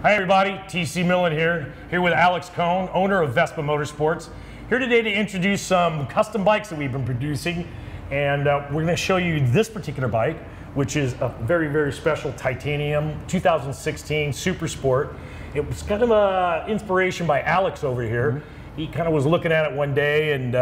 Hi everybody, TC Millen here with Alex Cohn, owner of Vespa Motorsports. Here today to introduce some custom bikes that we've been producing, and we're going to show you this particular bike, which is a very, very special titanium 2016 Super Sport. It was kind of an inspiration by Alex over here. He kind of was looking at it one day and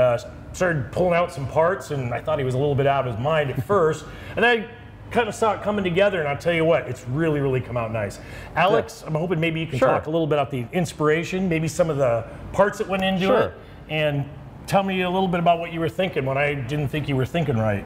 started pulling out some parts, and I thought he was a little bit out of his mind at first, and I kind of saw it coming together, and I'll tell you what, it's really, really come out nice. Alex, I'm hoping maybe you can talk a little bit about the inspiration, maybe some of the parts that went into it, and tell me a little bit about what you were thinking when I didn't think you were thinking right.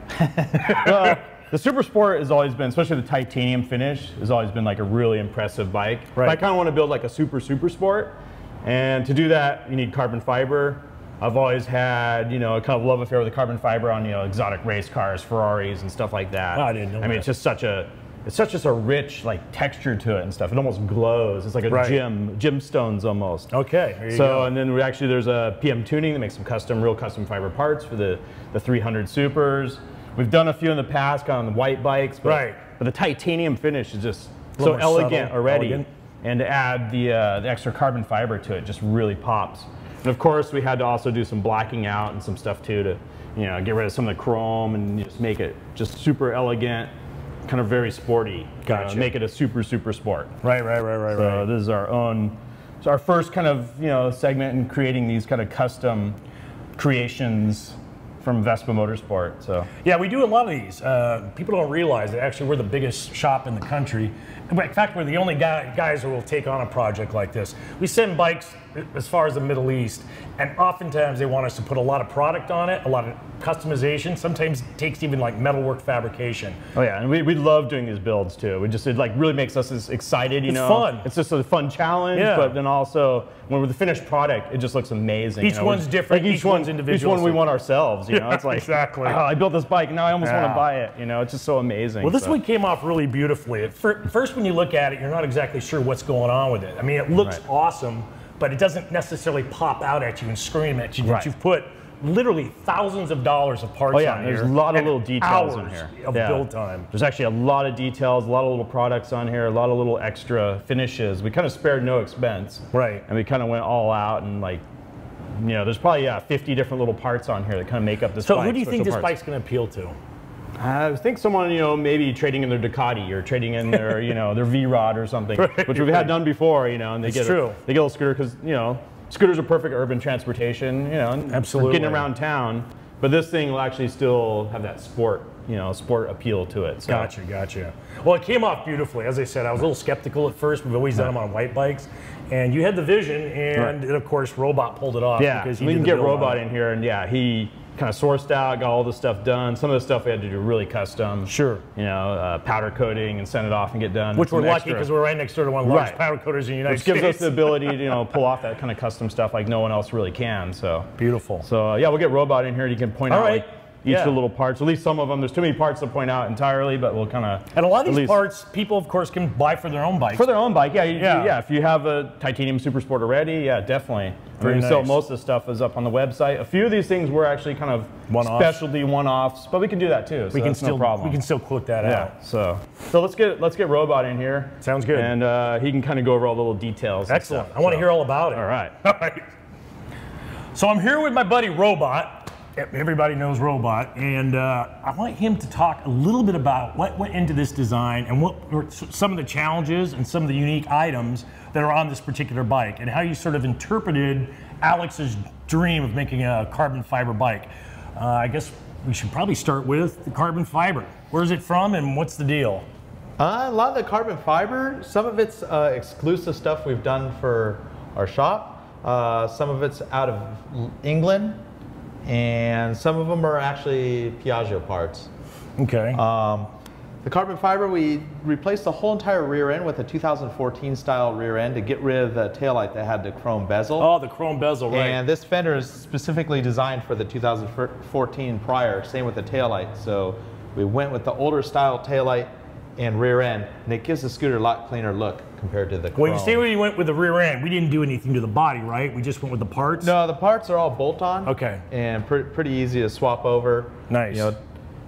Well, the Super Sport has always been, especially the titanium finish, has always been like a really impressive bike. Right. But I kind of want to build like a Super Sport, and to do that, you need carbon fiber. I've always had, you know, a kind of love affair with the carbon fiber on, you know, exotic race cars, Ferraris, and stuff like that. Oh, I didn't know that. I mean, it's just such a rich like texture to it and stuff. It almost glows. It's like a gemstones almost. Okay. There you go. And then there's a PM Tuning that makes some real custom fiber parts for the 300 Supers. We've done a few in the past on the white bikes, but the titanium finish is just so elegant already. And to add the extra carbon fiber to it just really pops. And of course, we had to also do some blacking out and some stuff too to, you know, get rid of some of the chrome and just make it just super elegant, kind of very sporty. Gotcha. Make it a super sport. Right. So this is our first kind of, you know, segment in creating these kind of custom creations from Vespa Motorsport. So yeah, we do a lot of these. People don't realize that actually we're the biggest shop in the country. In fact, we're the only guys who will take on a project like this. We send bikes as far as the Middle East, and oftentimes they want us to put a lot of product on it, a lot of customization. Sometimes it takes even like metalwork fabrication. Oh yeah, and we love doing these builds too. It like really makes us excited, you know. It's fun. It's just a fun challenge, but then also when we're the finished product, it just looks amazing. Each one's different. Like each one's individual. Each one we want ourselves, you know. It's like, exactly. Oh, I built this bike, now I almost want to buy it. You know, it's just so amazing. Well, this one came off really beautifully. At first, when you look at it, you're not exactly sure what's going on with it. I mean, it looks awesome, but it doesn't necessarily pop out at you and scream at you that you've put literally thousands of dollars of parts on here. There's a lot of little details in here. here. Of build time. There's actually a lot of details, a lot of little products on here, a lot of little extra finishes. We kind of spared no expense. Right. And we kind of went all out and like, you know, there's probably 50 different little parts on here that kind of make up this bike. So who do you think this bike's going to appeal to? I think someone, you know, maybe trading in their Ducati or trading in their, you know, their V-Rod or something, which we've had done before, you know, and they get a little scooter because, you know, scooters are perfect urban transportation, you know, for getting around town. But this thing will actually still have that sport, you know, sport appeal to it. So. Gotcha. Well, it came off beautifully. As I said, I was a little skeptical at first. We've always done them on white bikes. And you had the vision, and of course, Robot pulled it off. Yeah, because we can get Robot in here, and he kind of sourced out, got all the stuff done. Some of the stuff we had to do really custom. Sure. You know, powder coating and send it off and get done. Which we're lucky because we're right next door to one of the largest powder coaters in the United States. Which gives us the ability to, you know, pull off that kind of custom stuff like no one else really can. So beautiful. So yeah, we'll get Robot in here. You can point out like, each of the little parts, at least some of them. There's too many parts to point out entirely, but we'll kind of. And a lot of these parts, people of course can buy for their own bike. For their own bike, yeah. If you have a titanium Super Sport already, definitely. So most of the stuff is up on the website. A few of these things were actually kind of specialty one-offs, but we can do that too. So that's no problem. We can still quote that out. So let's get Robot in here. Sounds good. And he can kind of go over all the little details. Excellent. I want to hear all about it. All right. So I'm here with my buddy Robot. Everybody knows Robot, and I want him to talk a little bit about what went into this design and what were some of the challenges and some of the unique items that are on this particular bike, and how you sort of interpreted Alex's dream of making a carbon fiber bike. I guess we should probably start with the carbon fiber. Where's it from, and what's the deal? A lot of the carbon fiber, some of it's exclusive stuff we've done for our shop. Some of it's out of England. And some of them are actually Piaggio parts. Okay. The carbon fiber, we replaced the whole entire rear end with a 2014 style rear end to get rid of the taillight that had the chrome bezel. Oh, the chrome bezel, right. And this fender is specifically designed for the 2014 prior, same with the taillight. So we went with the older style taillight and rear end, and it gives the scooter a lot cleaner look compared to the chrome. Well, you say we went with the rear end. We didn't do anything to the body, right? We just went with the parts? No, the parts are all bolt-on. Okay. And pretty easy to swap over. Nice. You know,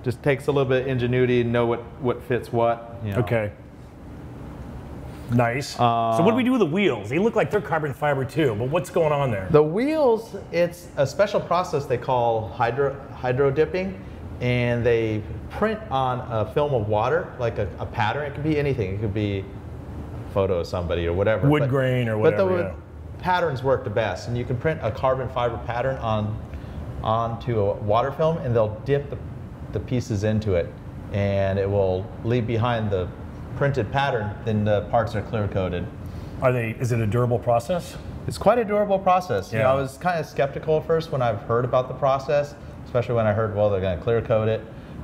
just takes a little bit of ingenuity to know what fits what. You know. Okay. Nice. So what do we do with the wheels? They look like they're carbon fiber too, but what's going on there? The wheels, it's a special process they call hydro dipping, and they print on a film of water, like a pattern. It could be anything. It could be a photo of somebody or whatever. Wood grain or whatever. But the patterns work the best, and you can print a carbon fiber pattern onto a water film, and they'll dip the pieces into it, and it will leave behind the printed pattern. Then the parts are clear coated. Is it a durable process? It's quite a durable process. Yeah. You know, I was kind of skeptical at first when I've heard about the process, especially when I heard, well, they're going to clear coat it,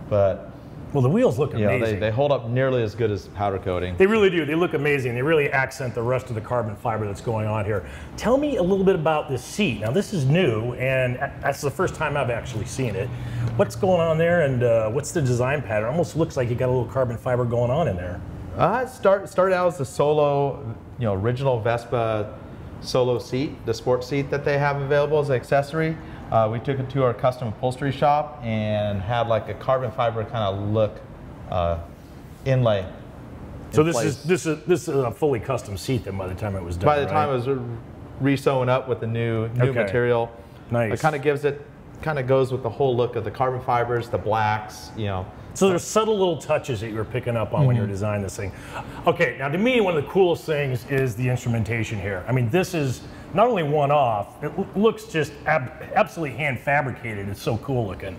but well, the wheels look amazing. You know, they hold up nearly as good as powder coating. They really do. They look amazing. They really accent the rest of the carbon fiber that's going on here. Tell me a little bit about this seat. Now, this is new, and that's the first time I've actually seen it. What's going on there, and what's the design pattern? It almost looks like you got a little carbon fiber going on in there. It started out as the solo, original Vespa solo seat, the sports seat that they have available as an accessory. We took it to our custom upholstery shop and had like a carbon fiber kind of look inlay. So this is a fully custom seat then by the time it was done. By the time it was re-sewn up with the new material. Nice. It kind of goes with the whole look of the carbon fibers, the blacks, So there's subtle little touches that you were picking up on when you were designing this thing. Okay, now to me, one of the coolest things is the instrumentation here. I mean, this is not only one-off, it looks just absolutely hand-fabricated. It's so cool looking.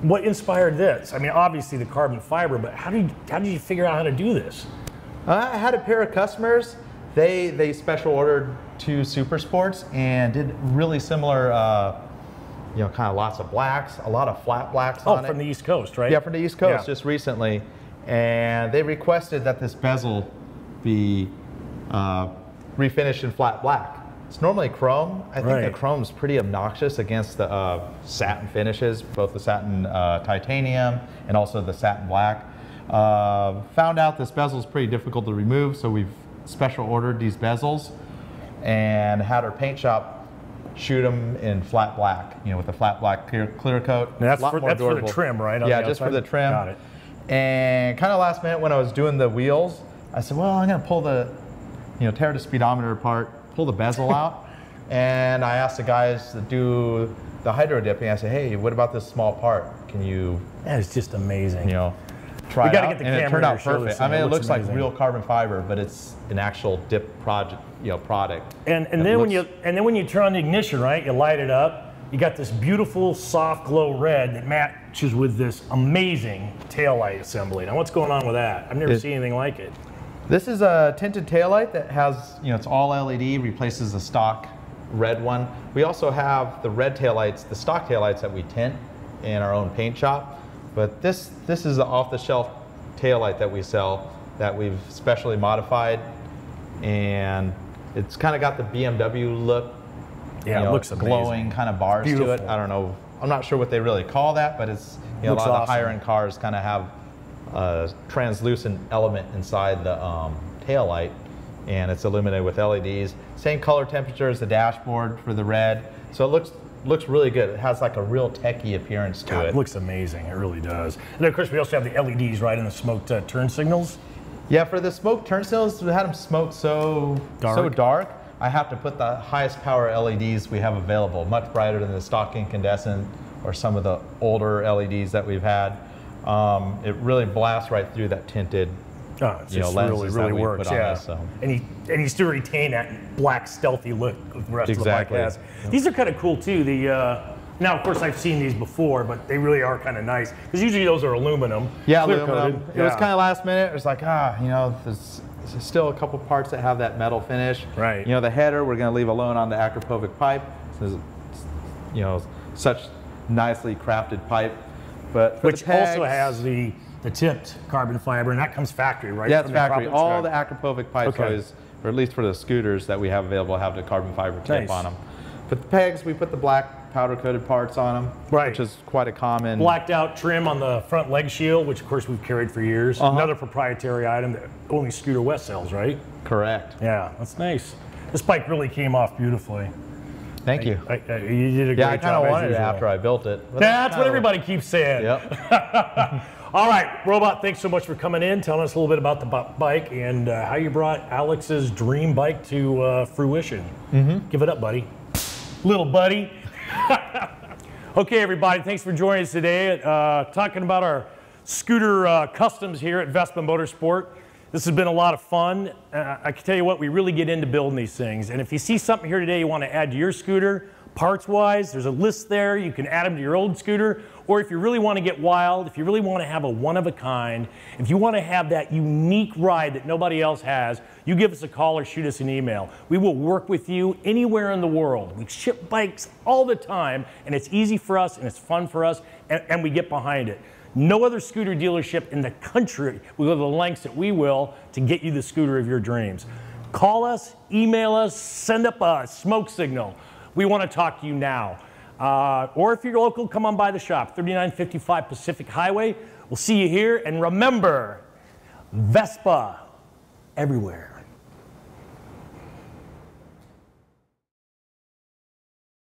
What inspired this? I mean, obviously the carbon fiber, but how did you figure out how to do this? I had a pair of customers. They special ordered 2 Super Sports and did really similar kind of lots of blacks, a lot of flat blacks on it. Oh, from the East Coast, right? Yeah, from the East Coast, just recently. And they requested that this bezel be refinished in flat black. It's normally chrome. I think the chrome's pretty obnoxious against the satin finishes, both the satin titanium and also the satin black. Found out this bezel's pretty difficult to remove, so we've special ordered these bezels and had our paint shop shoot them in flat black, with a flat black clear coat. Now that's for the trim, right? Yeah, just for the trim. Got it. And kind of last minute when I was doing the wheels, I said, well, I'm going to pull tear the speedometer apart, pull the bezel out. And I asked the guys to do the hydro dipping. I said, hey, what about this small part? Can you? That is just amazing. Try we got to out? get the and camera it turned out to show perfect. this I mean, it looks amazing. like real carbon fiber, but it's an actual dip product. And then when you turn on the ignition, right, you light it up. You got this beautiful soft glow red that matches with this amazing taillight assembly. Now, what's going on with that? I've never seen anything like it. This is a tinted taillight that has, it's all LED, replaces the stock red one. We also have the red taillights, the stock taillights that we tint in our own paint shop. But this is an off-the-shelf taillight that we sell that we've specially modified, and it's kind of got the BMW look. Yeah, it looks amazing. Glowing kind of bars to it. I don't know. I'm not sure what they really call that, but it's a lot of the higher-end cars kind of have a translucent element inside the taillight, and it's illuminated with LEDs. Same color temperature as the dashboard for the red, so it looks really good. It has like a real techie appearance to it. It looks amazing. It really does. And then, of course, we also have the LEDs, right, and the smoked turn signals. Yeah, for the smoke turn signals, we had them smoked so dark. I have to put the highest power LEDs we have available, much brighter than the stock incandescent or some of the older LEDs that we've had. It really blasts right through that tinted lenses really works. Yeah, this, so. and you still retain that black stealthy look the rest of the bike has. These are kind of cool too. Now, of course, I've seen these before, but they really are kind of nice because usually those are aluminum. Yeah, aluminum. It was kind of last minute. It was like, there's still a couple parts that have that metal finish. Right. The header we're going to leave alone on the Acropovic pipe. Such nicely crafted pipe. But which also has the tipped carbon fiber, and that comes factory, right? Yeah, it's factory. All the Acropovic pipes always, or at least for the scooters that we have available, have the carbon fiber tip on them. But the pegs, we put the black powder coated parts on them, which is quite a common. Blacked out trim on the front leg shield, which of course we've carried for years. Another proprietary item that only Scooter West sells, right? Correct. Yeah, that's nice. This bike really came off beautifully. Thank you. You did a great job. Yeah, I kind of wanted it after I built it. That's what everybody keeps saying. Yep. All right, Robot, thanks so much for coming in, telling us a little bit about the bike and how you brought Alex's dream bike to fruition. Give it up, buddy. Little buddy. Okay, everybody, thanks for joining us today. Talking about our scooter customs here at Vespa Motorsport. This has been a lot of fun. I can tell you what, we really get into building these things. And if you see something here today you want to add to your scooter, parts-wise, there's a list there. You can add them to your old scooter. Or if you really want to get wild, if you really want to have a one-of-a-kind, if you want to have that unique ride that nobody else has, you give us a call or shoot us an email. We will work with you anywhere in the world. We ship bikes all the time, and it's easy for us, and it's fun for us, and we get behind it. No other scooter dealership in the country will go to the lengths that we will to get you the scooter of your dreams. Call us, email us, send up a smoke signal. We want to talk to you now. Or if you're local, come on by the shop, 3955 Pacific Highway. We'll see you here. And remember, Vespa everywhere.